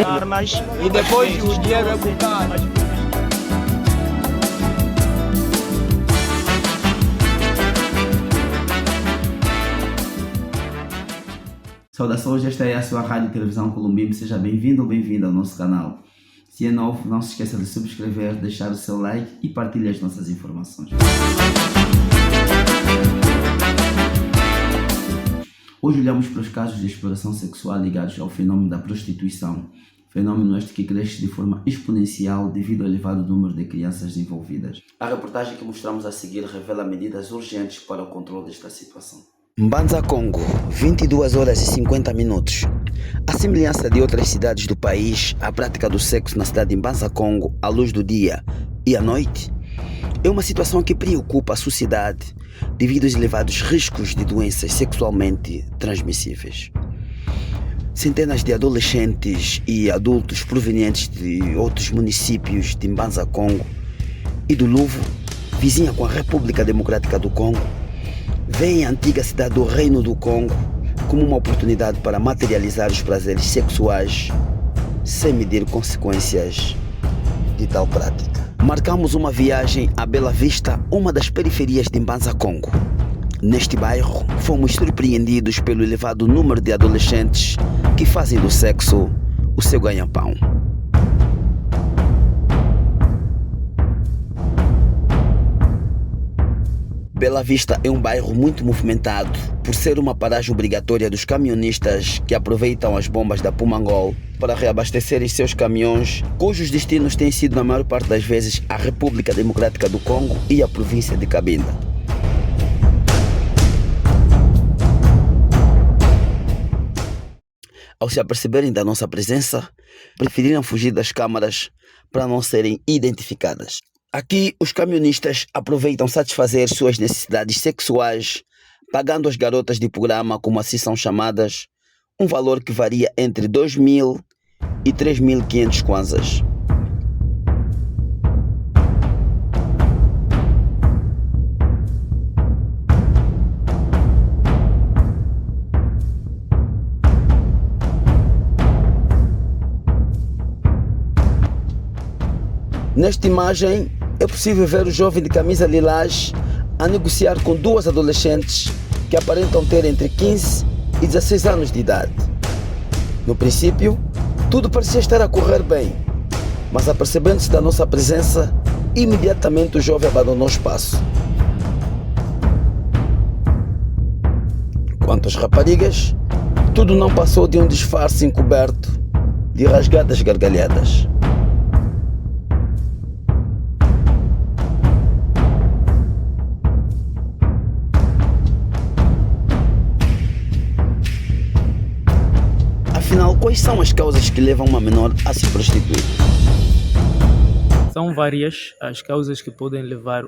armas e depois o dinheiro é bocado. Saudações, esta é a sua Rádio e Televisão Columbim. Seja bem-vindo ou bem-vinda ao nosso canal. Se é novo, não se esqueça de subscrever, deixar o seu like e partilhar as nossas informações. Hoje olhamos para os casos de exploração sexual ligados ao fenômeno da prostituição. Fenômeno este que cresce de forma exponencial devido ao elevado número de crianças envolvidas. A reportagem que mostramos a seguir revela medidas urgentes para o controle desta situação. Mbanza, Congo, 22 horas e 50 minutos. À semelhança de outras cidades do país, a prática do sexo na cidade de Mbanza, Congo, à luz do dia e à noite, é uma situação que preocupa a sociedade devido aos elevados riscos de doenças sexualmente transmissíveis. Centenas de adolescentes e adultos provenientes de outros municípios de Mbanza, Congo e do Luvo, vizinha com a República Democrática do Congo, veem a antiga cidade do Reino do Congo como uma oportunidade para materializar os prazeres sexuais sem medir consequências de tal prática. Marcamos uma viagem a Bela Vista, uma das periferias de Mbanza, Congo. Neste bairro, fomos surpreendidos pelo elevado número de adolescentes que fazem do sexo o seu ganha-pão. Bela Vista é um bairro muito movimentado por ser uma paragem obrigatória dos caminhonistas que aproveitam as bombas da Pumangol para reabastecerem seus caminhões, cujos destinos têm sido na maior parte das vezes a República Democrática do Congo e a província de Cabinda. Ao se aperceberem da nossa presença, preferiram fugir das câmaras para não serem identificadas. Aqui, os camionistas aproveitam satisfazer suas necessidades sexuais, pagando as garotas de programa, como assim são chamadas, um valor que varia entre 2.000 e 3.500 kwanzas. Nesta imagem, é possível ver o jovem de camisa lilás a negociar com duas adolescentes que aparentam ter entre 15 e 16 anos de idade. No princípio, tudo parecia estar a correr bem, mas apercebendo-se da nossa presença, imediatamente o jovem abandonou o espaço. Quanto às raparigas, tudo não passou de um disfarce encoberto de rasgadas gargalhadas. Afinal, quais são as causas que levam uma menor a se prostituir? São várias as causas que podem levar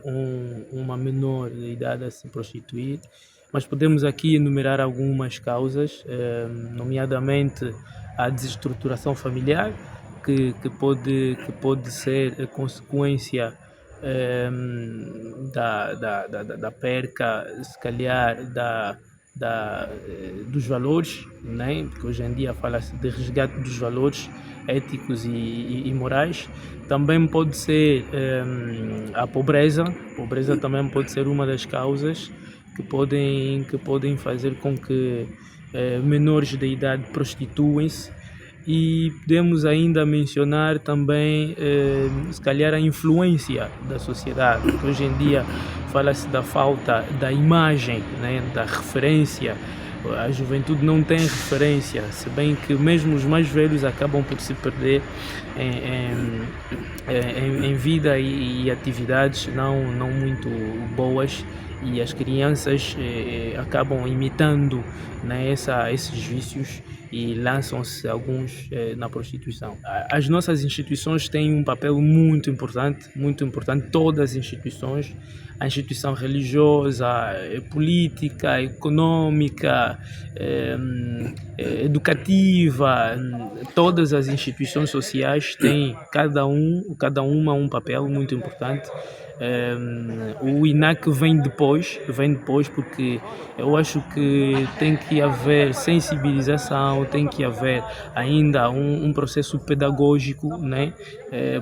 uma menor de idade a se prostituir, mas podemos aqui enumerar algumas causas, nomeadamente a desestruturação familiar, que pode ser consequência da perca, se calhar, dos valores, né? Porque hoje em dia fala-se de resgate dos valores éticos e morais. Também pode ser a pobreza. A pobreza também pode ser uma das causas que podem fazer com que menores de idade prostituem-se. E podemos ainda mencionar também, se calhar, a influência da sociedade, porque hoje em dia fala-se da falta da imagem, né, da referência. A juventude não tem referência, se bem que mesmo os mais velhos acabam por se perder em vida e atividades não muito boas, e as crianças acabam imitando, né, esses vícios e lançam-se alguns na prostituição. As nossas instituições têm um papel muito importante, todas as instituições, a instituição religiosa, política, econômica, educativa, todas as instituições sociais têm cada uma um papel muito importante. O INAC vem depois porque eu acho que tem que haver sensibilização, tem que haver ainda um processo pedagógico, né,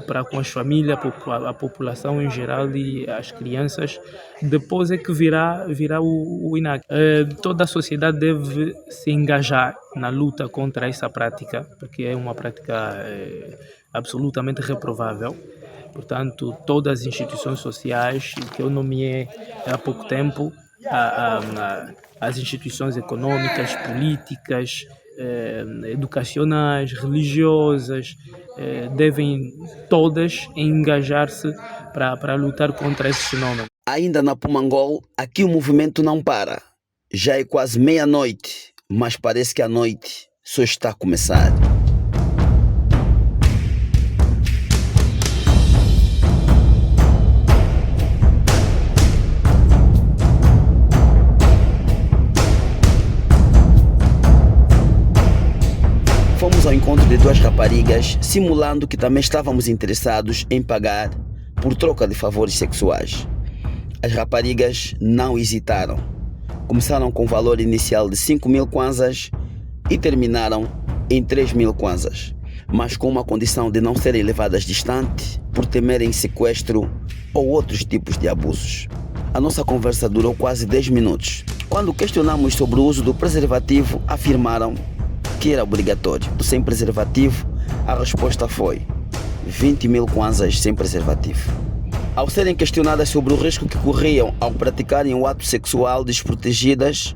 para com as famílias, a população em geral e as crianças. Depois é que virá o INAC. Toda a sociedade deve se engajar na luta contra essa prática, porque é uma prática absolutamente reprovável. Portanto, todas as instituições sociais que eu nomeei há pouco tempo, as instituições econômicas, políticas, educacionais, religiosas, devem todas engajar-se para lutar contra esse fenômeno. Ainda na Pumangol, aqui o movimento não para. Já é quase meia-noite, mas parece que a noite só está a começar. Fomos ao encontro de duas raparigas, simulando que também estávamos interessados em pagar por troca de favores sexuais. As raparigas não hesitaram. Começaram com o valor inicial de 5.000 kwanzas e terminaram em 3.000 kwanzas, mas com uma condição de não serem levadas distante por temerem sequestro ou outros tipos de abusos. A nossa conversa durou quase 10 minutos. Quando questionamos sobre o uso do preservativo, afirmaram que era obrigatório. Sem preservativo, a resposta foi 20.000 kwanzas sem preservativo. Ao serem questionadas sobre o risco que corriam ao praticarem o ato sexual desprotegidas,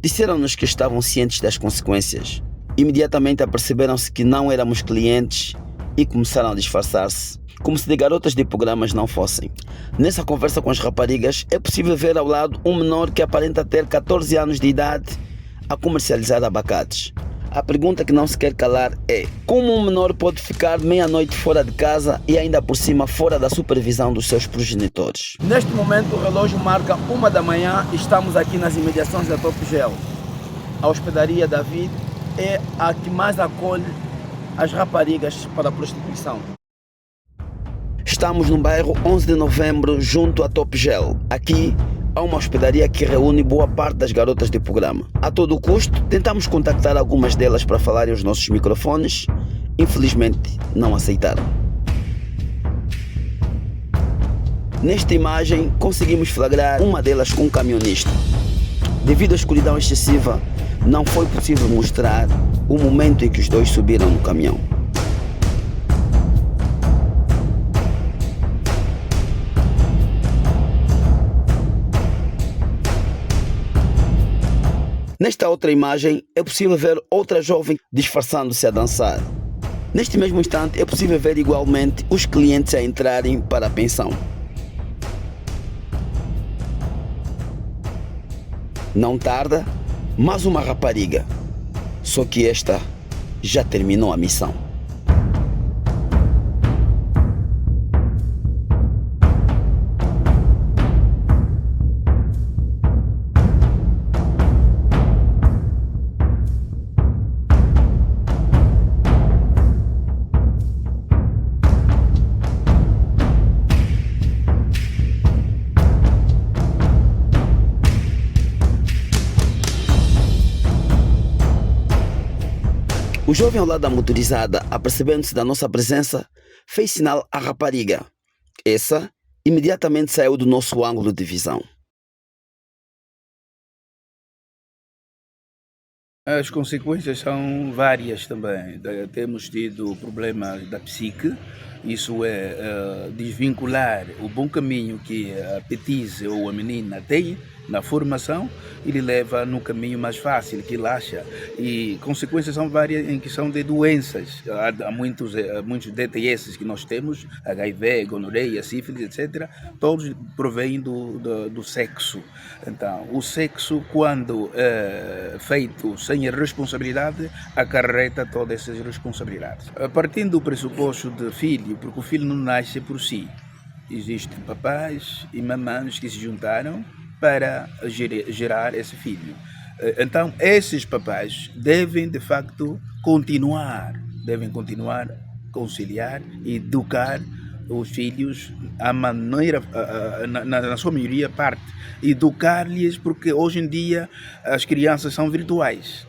disseram-nos que estavam cientes das consequências. Imediatamente aperceberam-se que não éramos clientes e começaram a disfarçar-se, como se de garotas de programas não fossem. Nessa conversa com as raparigas, é possível ver ao lado um menor que aparenta ter 14 anos de idade a comercializar abacates. A pergunta que não se quer calar é: como um menor pode ficar meia-noite fora de casa e ainda por cima fora da supervisão dos seus progenitores? Neste momento o relógio marca 1 da manhã e estamos aqui nas imediações da Top Gel. A hospedaria David é a que mais acolhe as raparigas para a prostituição. Estamos no bairro 11 de Novembro, junto à Top Gel. Aqui há uma hospedaria que reúne boa parte das garotas de programa. A todo custo, tentamos contactar algumas delas para falarem aos nossos microfones. Infelizmente, não aceitaram. Nesta imagem, conseguimos flagrar uma delas com um camionista. Devido à escuridão excessiva, não foi possível mostrar o momento em que os dois subiram no caminhão. Nesta outra imagem, é possível ver outra jovem disfarçando-se a dançar. Neste mesmo instante, é possível ver igualmente os clientes a entrarem para a pensão. Não tarda, mais uma rapariga. Só que esta já terminou a missão. O jovem ao lado da motorizada, apercebendo-se da nossa presença, fez sinal à rapariga. Essa imediatamente saiu do nosso ângulo de visão. As consequências são várias também. Temos tido problemas da psique, isso é desvincular o bom caminho que a petise ou a menina tem na formação e lhe leva no caminho mais fácil, que ele acha. E consequências são várias em questão de doenças. Há muitos DTS que nós temos, HIV, gonorreia, sífilis, etc. Todos provêm do sexo. Então, o sexo, quando feito sem a responsabilidade, acarreta todas essas responsabilidades. Partindo do pressuposto de filho, porque o filho não nasce por si. Existem papais e mamães que se juntaram para gerar esse filho. Então, esses papais devem, de facto, continuar a conciliar e educar os filhos à maneira, na sua maioria parte, educar-lhes, porque hoje em dia as crianças são virtuais.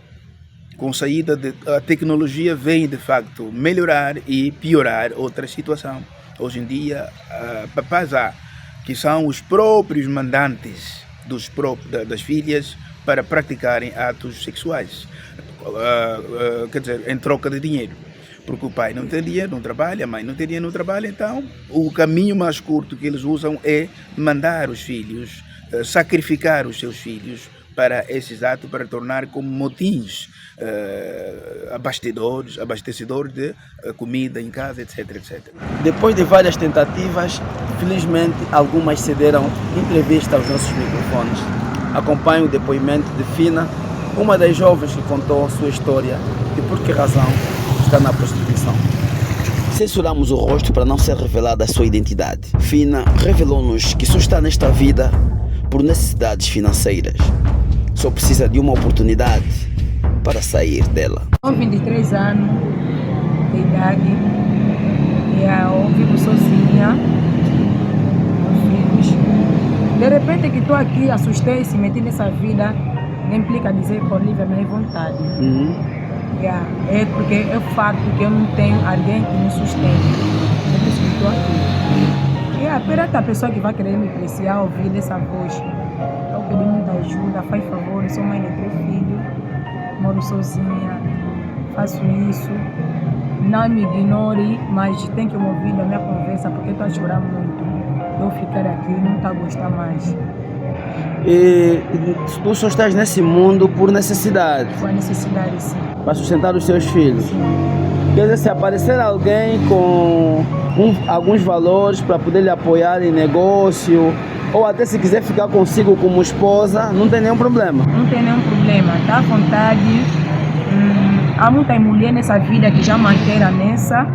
Com a saída da tecnologia vem, de facto, melhorar e piorar outra situação. Hoje em dia, papais que são os próprios mandantes das filhas para praticarem atos sexuais, quer dizer, em troca de dinheiro. Porque o pai não tem dinheiro, não trabalha, a mãe não tem dinheiro, não trabalha, então o caminho mais curto que eles usam é mandar os filhos, sacrificar os seus filhos para esses atos, para tornar como motins abastecedores de comida em casa, etc, etc. Depois de várias tentativas, felizmente algumas cederam entrevista aos nossos microfones. Acompanho o depoimento de Fina, uma das jovens que contou a sua história e por que razão está na prostituição. Censuramos o rosto para não ser revelada a sua identidade. Fina revelou-nos que só está nesta vida por necessidades financeiras. Só precisa de uma oportunidade para sair dela. Tenho 23 anos de idade e eu vivo sozinha, meus filhos. De repente que estou aqui, assustei, se meti nessa vida, não implica dizer por livre a minha vontade. É porque é fato que eu não tenho alguém que me sustente. É por isso que estou aqui. Perante a pessoa que vai querer me apreciar, ouvir dessa voz, eu pedi muita ajuda, faz favor, eu sou mãe de 3 filhos, moro sozinha, faço isso. Não me ignore, mas tem que me ouvir da minha conversa, porque estou a chorar muito. Eu ficar aqui não está a gostar mais. E tu só estás nesse mundo por necessidade? Por necessidade, sim. Para sustentar os seus filhos? Sim. Quer dizer, se aparecer alguém com alguns valores para poder lhe apoiar em negócio, ou até se quiser ficar consigo como esposa, não tem nenhum problema? Não tem nenhum problema, dá vontade. Há muita mulher nessa vida que já manteram nessa.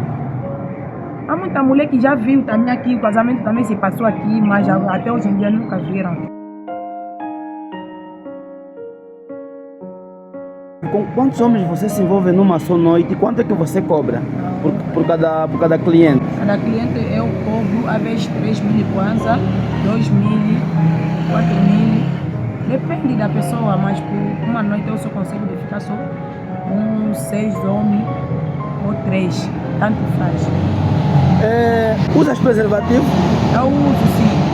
Há muita mulher que já viu também aqui, o casamento também se passou aqui, mas até hoje em dia nunca viram. Com quantos homens você se envolve numa só noite e quanto é que você cobra por cada cliente? Cada cliente eu cobro às vezes 3 mil kwanza, 2 mil, 4 mil. Depende da pessoa, mas por uma noite eu só consigo ficar só com 6 homens ou 3, tanto faz. Usas preservativo? Eu uso, sim.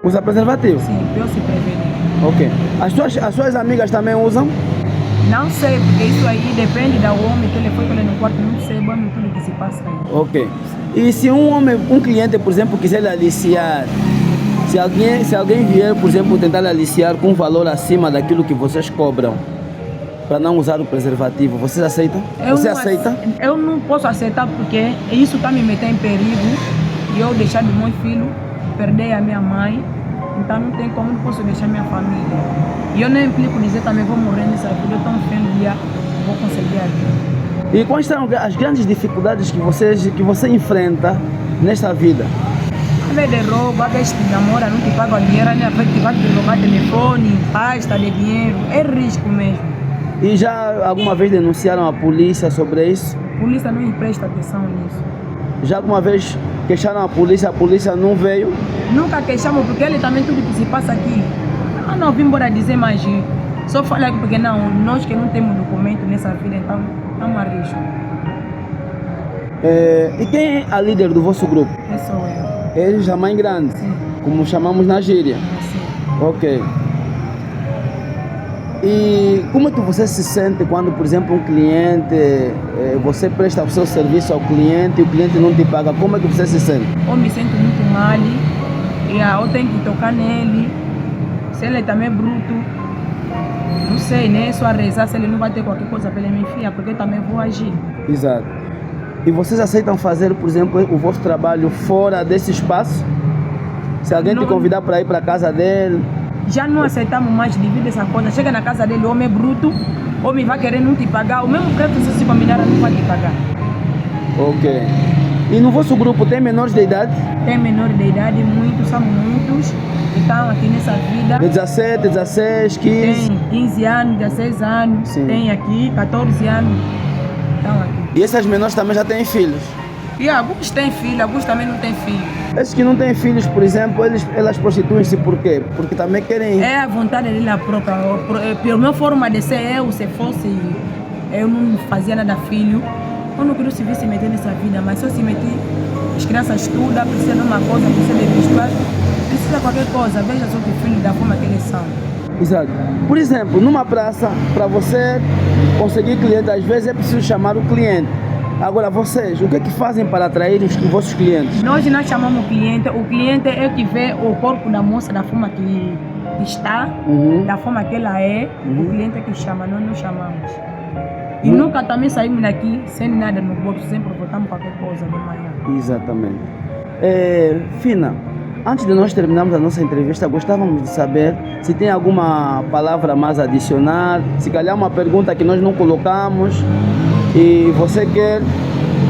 Usa preservativo? Sim, eu se prevenir. Ok. As suas amigas também usam? Não sei, porque isso aí depende do homem, que ele foi com ele no quarto, não sei bem tudo que se passa aí. Ok. E se um cliente, por exemplo, quiser lhe aliciar, se alguém vier, por exemplo, tentar lhe aliciar com um valor acima daquilo que vocês cobram, para não usar o preservativo, vocês aceitam? Você aceita? Eu não posso aceitar porque isso está me metendo em perigo e eu deixar do meu filho, perder a minha mãe, então não tem como, não posso deixar minha família. E eu não implico dizer também vou morrer nessa vida, eu estou fé no dia, vou conseguir a vida. E quais são as grandes dificuldades que você enfrenta nesta vida? A vez de roubo, a vez que namora, não te paga o dinheiro, a vez que vai te roubar telefone, pasta de dinheiro, é risco mesmo. E já alguma vez denunciaram a polícia sobre isso? A polícia não presta atenção nisso. Já alguma vez queixaram a polícia não veio? Nunca queixamos, porque ele também tudo que se passa aqui. Não vim embora dizer mais, só falar aqui porque não, nós que não temos documento nessa vida, então estamos a risco. E quem é a líder do vosso grupo? Eu sou eu. Eles a mãe grande? Sim. Como chamamos na gíria? Sim. Ok. E como é que você se sente quando, por exemplo, um cliente, você presta o seu serviço ao cliente e o cliente não te paga? Como é que você se sente? Eu me sinto muito mal e eu tenho que tocar nele. Se ele também é bruto, não sei, né? Só rezar se ele não vai ter qualquer coisa para ele me enfiar, porque eu também vou agir. Exato. E vocês aceitam fazer, por exemplo, o vosso trabalho fora desse espaço? Se alguém te convidar para ir para a casa dele? Já não aceitamos mais devido a essa coisa. Chega na casa dele, o homem é bruto, o homem vai querer não te pagar. O mesmo preço se combinar não vai te pagar. Ok. E no vosso grupo tem menores de idade? Tem menores de idade, muitos, são muitos que estão aqui nessa vida. De 17, 16, 15? Tem 15 anos, 16 anos, Sim. tem aqui 14 anos, estão aqui. E essas menores também já têm filhos? E alguns têm filho, alguns também não têm filho. Esses que não têm filhos, por exemplo, elas prostituem-se por quê? Porque também querem... É a vontade dela própria. Pela minha forma de ser, se fosse, eu não fazia nada filho. Eu não queria se meter nessa vida, mas se eu se meter, as crianças estudam, precisam de uma coisa, precisam de vestuário, precisa de qualquer coisa, veja só que filho da forma que eles são. Exato. Por exemplo, numa praça, para você conseguir cliente, às vezes é preciso chamar o cliente. Agora, vocês, o que é que fazem para atrair os vossos clientes? Nós não chamamos o cliente é que vê o corpo da moça da forma que está, da forma que ela é, o cliente é que chama, nós não chamamos. E nunca também saímos daqui sem nada no bolso, sempre voltamos qualquer coisa de manhã. Exatamente. Fina, antes de nós terminarmos a nossa entrevista, gostávamos de saber se tem alguma palavra mais a adicionar, se calhar uma pergunta que nós não colocamos e você quer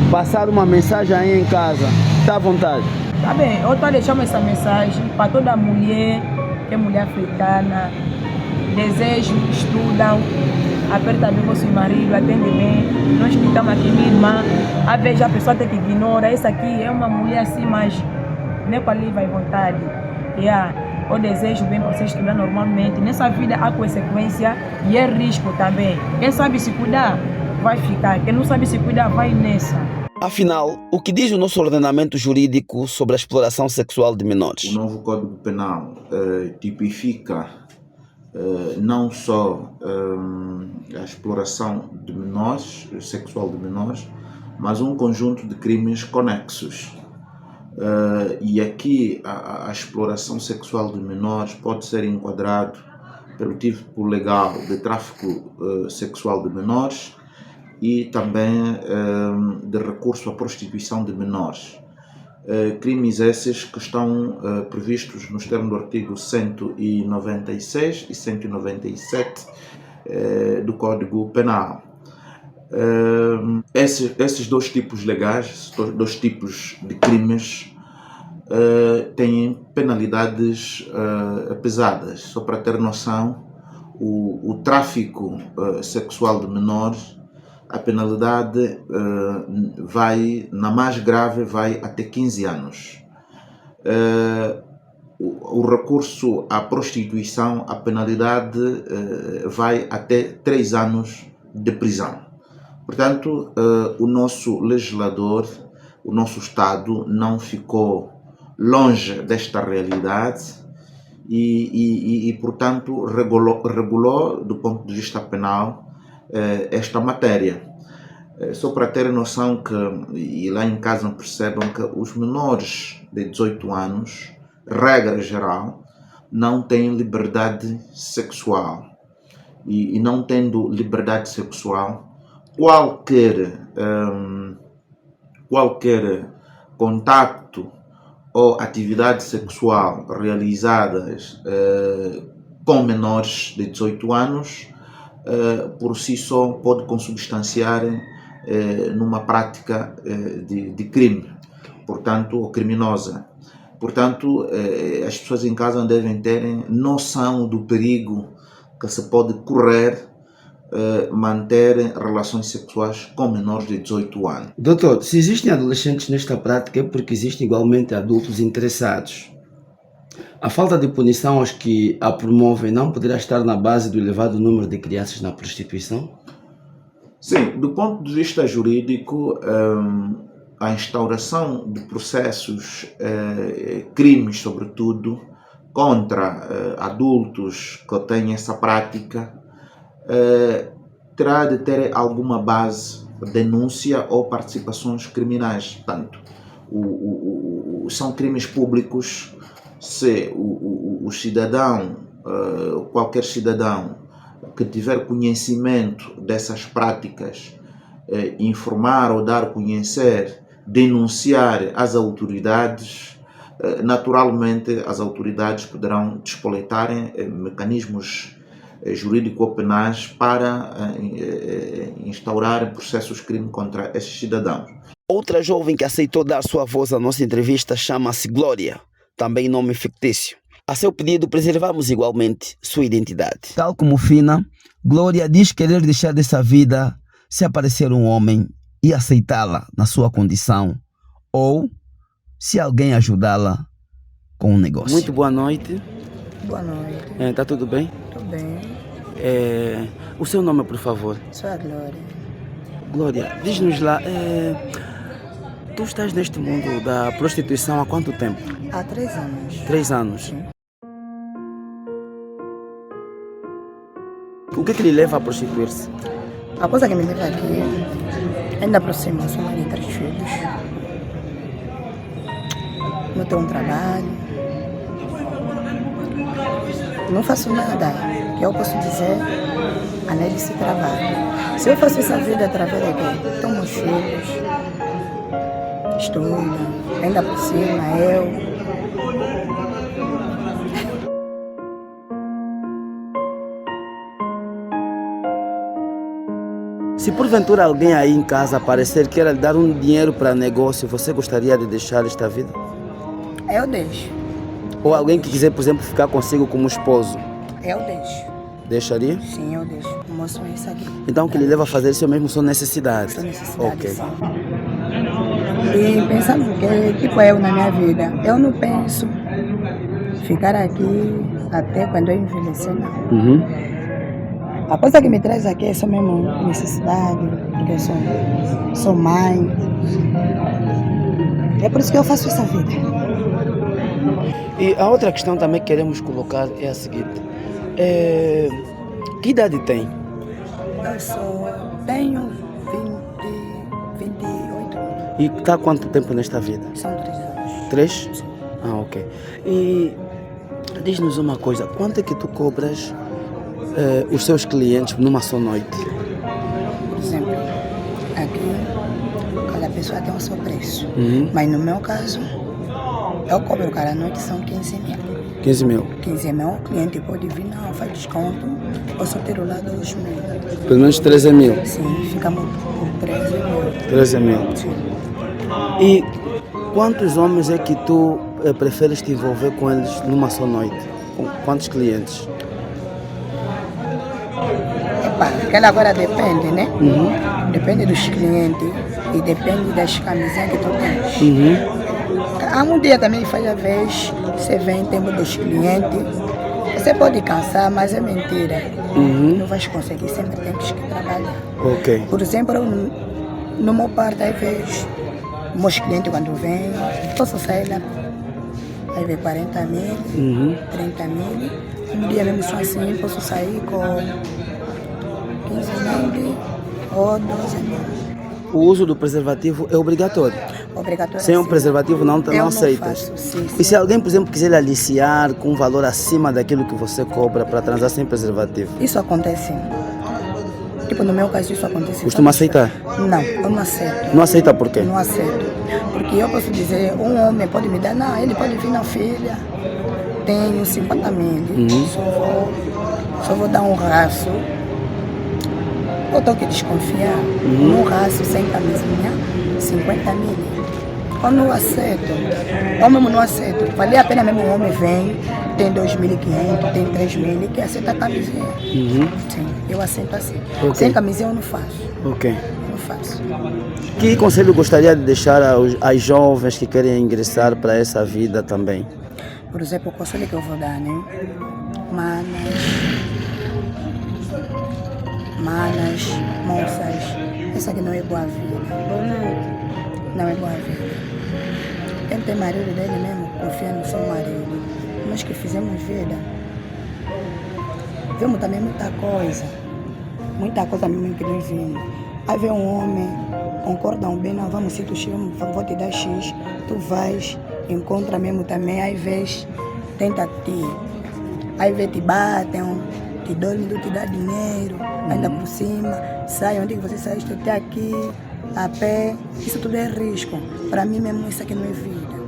passar uma mensagem aí em casa. Está à vontade. Tá bem, eu estou deixando essa mensagem para toda mulher, que é mulher africana, desejo, estudam, aperta bem o seu marido, atende bem. Nós que estamos aqui, minha irmã, às vezes a pessoa tem que ignorar, essa aqui é uma mulher assim, mas nem para ali vai vontade. Eu desejo bem para você estudar normalmente. Nessa vida há consequência e é risco também. Quem sabe se cuidar, vai ficar. Quem não sabe se cuidar, vai nessa. Afinal, o que diz o nosso ordenamento jurídico sobre a exploração sexual de menores? O novo Código Penal tipifica não só a exploração de menores, sexual de menores, mas um conjunto de crimes conexos. E aqui a exploração sexual de menores pode ser enquadrado pelo tipo legal de tráfico sexual de menores e também de recurso à prostituição de menores. Crimes esses que estão previstos nos termos do artigo 196 e 197 do Código Penal. Esses dois tipos legais, dois tipos de crimes, têm penalidades pesadas. Só para ter noção, o tráfico sexual de menores, a penalidade vai, na mais grave, vai até 15 anos. O recurso à prostituição, a penalidade vai até 3 anos de prisão. Portanto, o nosso legislador, o nosso Estado não ficou longe desta realidade e portanto, regulou do ponto de vista penal esta matéria. Só para ter noção que, e lá em casa percebam que os menores de 18 anos, regra geral, não têm liberdade sexual. E não tendo liberdade sexual, qualquer contacto ou atividade sexual realizadas com menores de 18 anos, por si só pode consubstanciar numa prática de crime, portanto, criminosa. Portanto, as pessoas em casa devem ter noção do perigo que se pode correr manter relações sexuais com menores de 18 anos. Doutor, se existem adolescentes nesta prática é porque existem igualmente adultos interessados. A falta de punição aos que a promovem não poderá estar na base do elevado número de crianças na prostituição? Sim, do ponto de vista jurídico, a instauração de processos, crimes sobretudo, contra adultos que têm essa prática, terá de ter alguma base, denúncia ou participações criminais. Portanto, são crimes públicos se o cidadão, qualquer cidadão que tiver conhecimento dessas práticas, informar ou dar a conhecer, denunciar às autoridades, naturalmente as autoridades poderão despoletar mecanismos jurídico-penais para instaurar processos de crime contra esses cidadãos. Outra jovem que aceitou dar sua voz à nossa entrevista chama-se Glória, também nome fictício. A seu pedido, preservamos igualmente sua identidade. Tal como Fina, Glória diz querer deixar dessa vida se aparecer um homem e aceitá-la na sua condição, ou se alguém ajudá-la com um negócio. Muito boa noite. Boa noite. Tá tudo bem? Tudo bem. O seu nome, por favor? Sou a Glória. Glória, diz-nos lá, tu estás neste mundo da prostituição há quanto tempo? Há 3 anos. 3 anos. Sim. O que lhe leva a prostituir-se? A coisa que me leva aqui, ainda por cima, sou mãe de 3 filhos. Não tenho um trabalho. Não faço nada que eu posso dizer além de se trabalho. Se eu faço essa vida através de quê? Tenho meus filhos, estudam, ainda por cima, eu. Se porventura alguém aí em casa aparecer que queira lhe dar um dinheiro para negócio, você gostaria de deixar esta vida? Eu deixo. Ou alguém que quiser, por exemplo, ficar consigo como esposo? Eu deixo. Deixaria? Sim, eu deixo. O moço é isso aqui. Então o que lhe leva a fazer isso mesmo são necessidades? São necessidades, Ok. sim. E pensando que, tipo eu na minha vida, eu não penso ficar aqui até quando eu envelhecer, não. Uhum. A coisa que me traz aqui é só mesmo necessidade, porque eu sou mãe. É por isso que eu faço essa vida. E a outra questão também que queremos colocar é a seguinte. Que idade tem? Eu tenho 28 anos. E está há quanto tempo nesta vida? São 3 anos. 3? Ah, ok. E diz-nos uma coisa, quanto é que tu cobras os seus clientes numa só noite? Por exemplo, aqui cada pessoa tem o seu preço. Uhum. Mas no meu caso, eu cobro cada noite são 15 mil. 15 mil. 15 mil, o cliente pode vir, não, faz desconto, eu só tiro lá 2 mil. Pelo menos 13 mil. Sim, ficamos por 13 mil. 13 mil. Sim. E quantos homens é que tu preferes te envolver com eles numa só noite? Com quantos clientes? Epa, aquela agora depende, né? Uhum. Depende dos clientes e depende das camisinhas que tu tens. Uhum. Há um dia também faz a vez, você vem em tempo dos clientes, você pode cansar, mas é mentira. Uhum. Não vais conseguir, sempre tens que trabalhar. Ok. Por exemplo, no meu parte, às vezes, meus clientes quando vêm, posso sair lá, aí vem 40 mil, Uhum. 30 mil. Um dia mesmo só assim, posso sair com 15 mil ou 12 mil. O uso do preservativo é obrigatório. Obrigatório. Sem um sim. preservativo não Eu aceitas. Faço, sim, E sim. se alguém, por exemplo, quiser lhe aliciar com um valor acima daquilo que você cobra para transar sem preservativo? Isso acontece. Tipo, no meu caso, isso acontece. Costuma aceitar? Não, eu não aceito. Não aceita por quê? Não aceito. Porque eu posso dizer, um homem pode me dar, não, ele pode vir na filha, tenho 50 mil, Uhum. só vou dar um raço. Eu tenho que desconfiar. Um raço sem camisinha, 50 mil. Eu não aceito. Eu mesmo não aceito. Vale a pena mesmo um homem vem, tem 2.500, tem 3.000 e quer aceitar a camisinha. Uhum. Sim, eu aceito assim. Ok. Sem camisinha eu não faço. Ok. Eu não faço. Que conselho gostaria de deixar às jovens que querem ingressar para essa vida também? Por exemplo, o conselho que eu vou dar, né? Manas, moças, essa aqui não é boa vida. Não é boa vida. Ele tem marido dele mesmo, confia no seu marido. Nós que fizemos vida, vemos também muita coisa mesmo que nós vimos. Aí vem um homem, concordam bem, não, vamos se tu X, vou te dar X, tu vais, encontra mesmo também, aí vês, tenta ti. Aí vê, te batem, te dormem, tu te dá dinheiro, ainda por cima, sai, onde que você sai, estou até aqui, a pé, isso tudo é risco. Para mim mesmo isso aqui não é vida.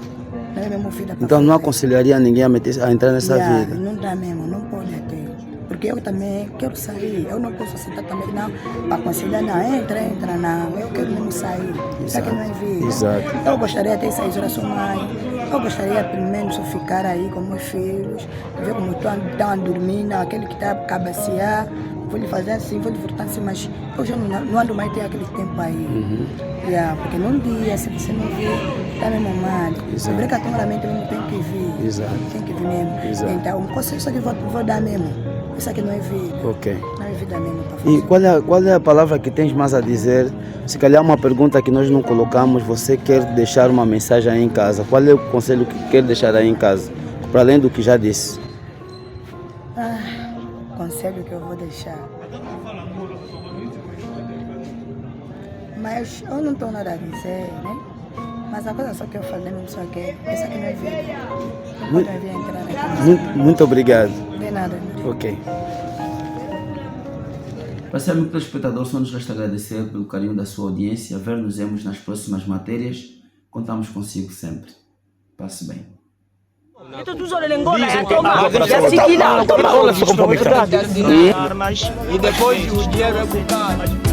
Não é mesmo vida. Então não aconselharia ninguém a entrar nessa vida? Não dá mesmo, não pode ter. Porque porque eu também quero sair. Eu não posso aceitar também, não, para aconselhar, não, entra, não. Eu quero mesmo sair. Isso aqui não é vida. Exato. Eu gostaria de ter 6 horas sou mãe. Eu gostaria pelo menos de ficar aí com meus filhos, ver como estão a dormir, não, aquele que está a cabecear. Vou lhe fazer assim, vou lhe voltar assim, mas eu já não ando mais ter aquele tempo aí. Porque num dia, se você não vir, está mesmo mal. Obrigatoriamente mesmo tem que vir. Exato. Tem que vir mesmo. Exato. Então, um conselho só que vou dar mesmo. Isso aqui não é vida. Ok. Não é vida mesmo para fazer. E qual é a palavra que tens mais a dizer? Se calhar uma pergunta que nós não colocamos, você quer deixar uma mensagem aí em casa. Qual é o conselho que quer deixar aí em casa? Para além do que já disse. Conselho que eu vou deixar. Mas eu não tenho nada a dizer, né? Mas a coisa só que eu falei mesmo só que essa aqui não é vida. Não pode vir entrar aqui. Muito obrigado. De nada. Ok. Para ser amigo telespectador, só nos resta agradecer pelo carinho da sua audiência. Ver-nos nas próximas matérias. Contamos consigo sempre. Passe bem. E depois o dinheiro é bocado.